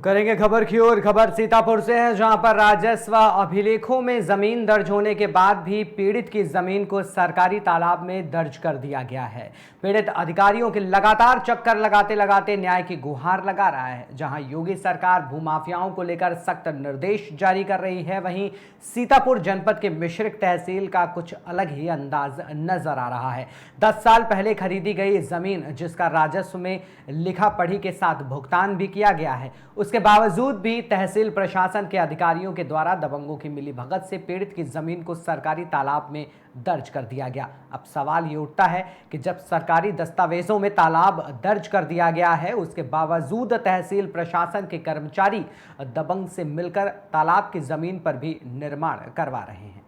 रुक करेंगे खबर की ओर। खबर सीतापुर से है, जहां पर राजस्व अभिलेखों में जमीन दर्ज होने के बाद भी पीड़ित की जमीन को सरकारी तालाब में दर्ज कर दिया गया है। पीड़ित अधिकारियों के लगातार चक्कर लगाते लगाते न्याय की गुहार लगा रहा है। जहां योगी सरकार भूमाफियाओं को लेकर सख्त निर्देश जारी कर रही है, वहीं सीतापुर जनपद के मिश्रिक तहसील का कुछ अलग ही अंदाज नजर आ रहा है। 10 साल पहले खरीदी गई जमीन, जिसका राजस्व में लिखा पढ़ी के साथ भुगतान भी किया गया है, उसके बावजूद भी तहसील प्रशासन के अधिकारियों के द्वारा दबंगों की मिलीभगत से पीड़ित की जमीन को सरकारी तालाब में दर्ज कर दिया गया। अब सवाल ये उठता है कि जब सरकारी दस्तावेजों में तालाब दर्ज कर दिया गया है, उसके बावजूद तहसील प्रशासन के कर्मचारी दबंग से मिलकर तालाब की जमीन पर भी निर्माण करवा रहे हैं।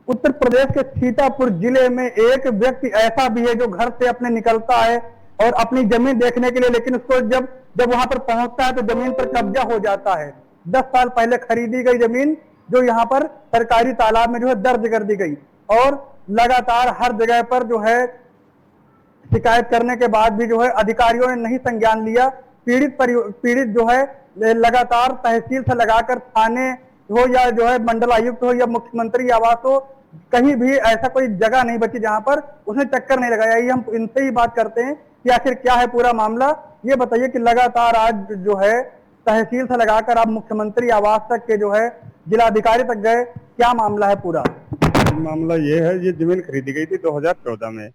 उत्तर प्रदेश के सीतापुर जिले में एक व्यक्ति ऐसा भी है जो घर से अपने निकलता है और अपनी जमीन देखने के लिए, लेकिन उसको जब वहां पर पहुंचता है तो जमीन पर कब्जा हो जाता है। 10 साल पहले खरीदी गई जमीन जो यहाँ पर सरकारी तालाब में जो है दर्ज कर दी गई, और लगातार हर जगह पर जो है शिकायत करने के बाद भी जो है अधिकारियों ने नहीं संज्ञान लिया। पीड़ित जो है लगातार तहसील से लगाकर थाने हो या जो है मंडल आयुक्त हो या मुख्यमंत्री आवास हो, कहीं भी ऐसा कोई जगह नहीं बची जहां पर उसने चक्कर नहीं लगाया। ये हम इनसे ही बात करते हैं कि आखिर क्या है पूरा मामला। ये बताइए कि लगातार आज जो है तहसील से लगाकर आप मुख्यमंत्री आवास तक के जो है जिलाधिकारी तक गए, क्या मामला है पूरा? मामला ये है, ये जमीन खरीदी गई थी 2014 में।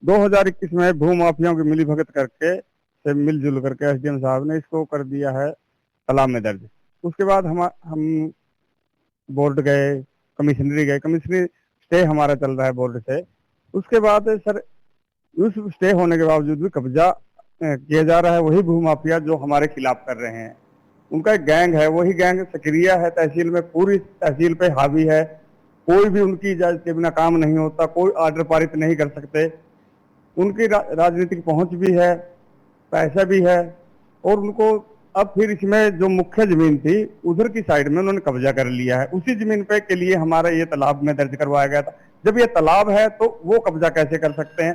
2021 में भूमाफियाओं की मिलीभगत करके से मिलजुल करके एसडीएम साहब ने इसको कर दिया है तालाब में दर्ज। उसके बाद हम बोर्ड गए, कमिश्नरी गए, कमिश्नरी स्टे हमारा चल रहा है बोर्ड से। उसके बाद सर उस स्टे होने के बावजूद भी कब्जा किया जा रहा है। वही भूमाफिया जो हमारे खिलाफ कर रहे हैं, उनका एक गैंग है, वही गैंग सक्रिय है तहसील में, पूरी तहसील पे हावी है। कोई भी उनकी इजाजत के बिना काम नहीं होता, कोई आर्डर पारित नहीं कर सकते। उनकी राजनीतिक पहुंच भी है, पैसा भी है, और उनको अब फिर इसमें जो मुख्य जमीन थी उधर की साइड में उन्होंने कब्जा कर लिया है। उसी जमीन पे के लिए हमारा ये तालाब में दर्ज करवाया गया था। जब ये तालाब है तो वो कब्जा कैसे कर सकते हैं?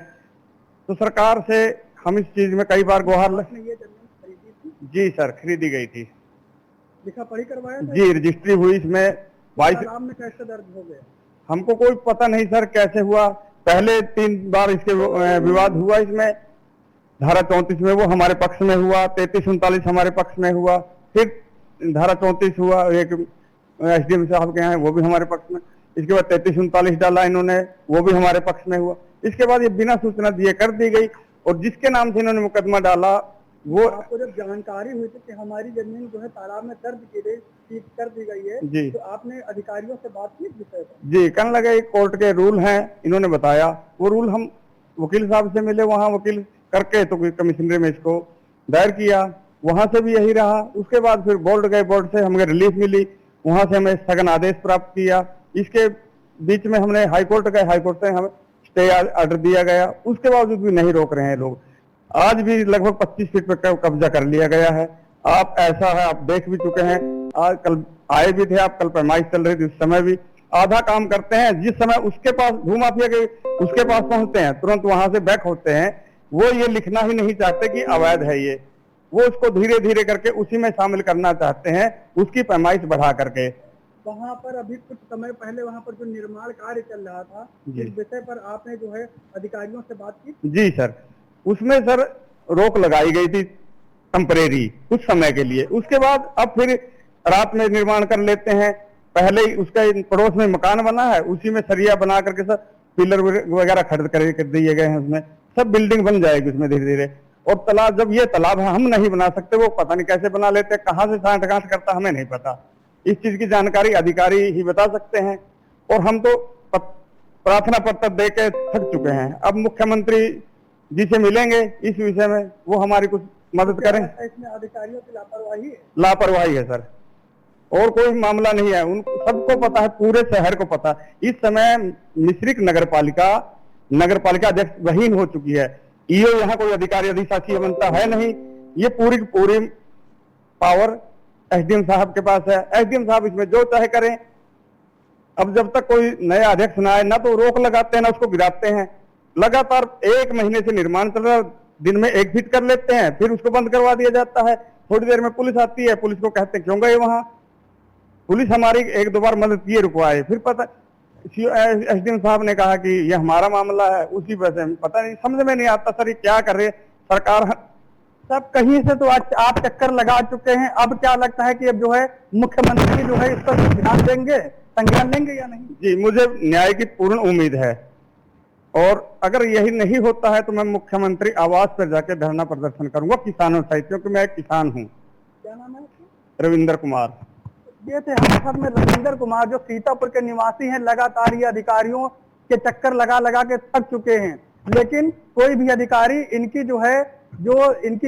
तो सरकार से हम इस चीज में कई बार गुहार ये जमीन खरीदी थी? जी सर, खरीदी गई थी। लिखा पढ़ी करवाया था? जी, रजिस्ट्री हुई इसमें। 22 तालाब में कैसे दर्ज हो गया? हमको कोई पता नहीं सर कैसे हुआ। पहले 3 बार इसके विवाद हुआ इसमें। धारा 34 में वो हमारे पक्ष में हुआ, 33-39 हमारे पक्ष में हुआ, फिर धारा 34 हुआ एक एसडीएम साहब के यहाँ, वो भी हमारे पक्ष में। इसके बाद 33-39 डाला इन्होंने, वो भी हमारे पक्ष में हुआ। इसके बाद ये बिना सूचना दिए कर दी गई, और जिसके नाम से इन्होंने मुकदमा डाला वो आपको जब जानकारी हुई थी कि हमारी जमीन जो है तालाब में दर्ज की गई कर दी गई है जी, तो आपने अधिकारियों से बात की विषय पर? जी, कहने लगे कोर्ट के रूल हैं, इन्होंने बताया। वो रूल हम वकील साहब से मिले, वहाँ वकील करके तो कमिश्नरी में इसको दायर किया, वहां से भी यही रहा। उसके बाद फिर बोर्ड गए, बोर्ड से हमें रिलीफ मिली, वहां से हमें स्थगन आदेश प्राप्त किया। इसके बीच में हमने हाईकोर्ट गए, हाईकोर्ट से हमें स्टे ऑर्डर दिया गया। उसके बावजूद भी नहीं रोक रहे हैं लोग। आज भी लगभग 25 फीट पर कब्जा कर लिया गया है। आप ऐसा है, आप देख भी चुके हैं, आज कल आए भी थे आप, कल पैमाइश चल रही थी, उस समय भी आधा काम करते हैं। जिस समय उसके पास भूमाफिया के उसके पास पहुंचते हैं, तुरंत वहां से बैक होते हैं। वो ये लिखना ही नहीं चाहते कि अवैध है ये, वो उसको धीरे धीरे करके उसी में शामिल करना चाहते हैं, उसकी पैमाइश बढ़ा करके। वहाँ पर अभी कुछ समय पहले वहाँ पर जो निर्माण कार्य चल रहा था, इस विषय पर आपने जो है अधिकारियों से बात की? जी सर, उसमें सर रोक लगाई गई थी टेम्परेरी, कुछ समय के लिए। उसके बाद अब फिर रात में निर्माण कर लेते हैं। पहले ही उसका पड़ोस में मकान बना है, उसी में सरिया बना करके सर पिलर वगैरह खरीद कर दिए गए हैं, उसमें सब बिल्डिंग बन जाएगी उसमें धीरे धीरे। और तालाब, जब ये तालाब है हम नहीं बना सकते, वो पता नहीं कैसे बना लेते, कहाँ से सांठ-गांठ करता हमें नहीं पता। इस चीज की जानकारी अधिकारी ही बता सकते हैं, और हम तो प्रार्थना पत्र दे के थक चुके हैं। अब मुख्यमंत्री जी से मिलेंगे इस विषय में, वो हमारी कुछ मदद करें। इसमें अधिकारियों की लापरवाही है? लापरवाही है सर, और कोई मामला नहीं है। उन सबको पता है, पूरे शहर को पता। इस समय मिश्रिक नगरपालिका अध्यक्ष बहीन हो चुकी है। ईओ यहाँ कोई अधिकारी अधिशासी बनता है नहीं, ये पूरी की पूरी पावर एसडीएम साहब के पास है। एसडीएम साहब इसमें जो चाहे करें। अब जब तक कोई नया अध्यक्ष ना आए, ना तो रोक लगाते हैं ना उसको गिराते हैं। लगातार 1 महीने से निर्माण चल रहा है, दिन में एक फिट कर लेते हैं, फिर उसको बंद करवा दिया जाता है। थोड़ी देर में पुलिस आती है, पुलिस को कहते हैं क्यों गए वहां। पुलिस हमारी एक दो बार मदद किए, रुकवाए, फिर पता एसडीएम साहब ने कहा कि ये हमारा मामला है, उसी वजह से पता नहीं, समझ में नहीं आता सर ये क्या कर रहे सरकार। सब कहीं से तो आज आप चक्कर लगा चुके हैं, अब क्या लगता है कि अब जो है मुख्यमंत्री जो है इस पर ध्यान देंगे, संज्ञान लेंगे या नहीं? जी, मुझे न्याय की पूर्ण उम्मीद है, और अगर यही नहीं होता है तो मैं मुख्यमंत्री आवास पर जाके धरना प्रदर्शन करूंगा किसानों सहित, क्योंकि मैं एक किसान हूँ। क्या नाम है आपका? रविंद्र कुमार। ये थे हम सब में रविंद्र कुमार, जो सीतापुर के निवासी हैं। लगातार ये अधिकारियों के चक्कर लगा लगा के थक चुके हैं, लेकिन कोई भी अधिकारी इनकी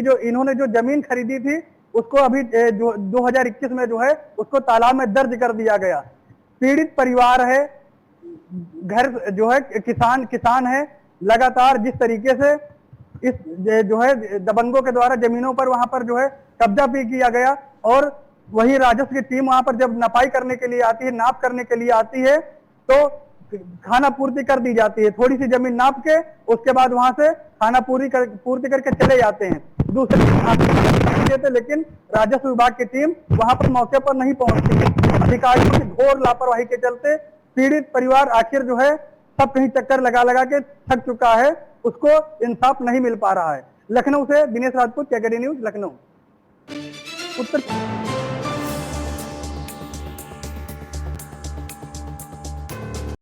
जो इन्होंने जो जमीन खरीदी थी उसको अभी 2021 में जो है उसको तालाब में दर्ज कर दिया गया। पीड़ित परिवार है, घर जो है किसान है। लगातार जिस तरीके से इस जो है दबंगों के द्वारा जमीनों पर वहां पर जो है कब्जा भी किया गया, और वही राजस्व की टीम वहां पर जब नपाई करने के लिए आती है, नाप करने के लिए आती है, तो खाना पूर्ति कर दी जाती है। थोड़ी सी जमीन नाप के उसके बाद वहां से खाना पूर्ति करके चले जाते हैं दूसरे, लेकिन राजस्व विभाग की टीम वहां पर मौके पर नहीं पहुंचती। अधिकारियों की घोर लापरवाही के चलते पीड़ित परिवार आखिर जो है सब कहीं चक्कर लगा लगा के थक चुका है, उसको इंसाफ नहीं मिल पा रहा है। लखनऊ से दिनेश राजपूत, केकेडी न्यूज, लखनऊ, उत्तर।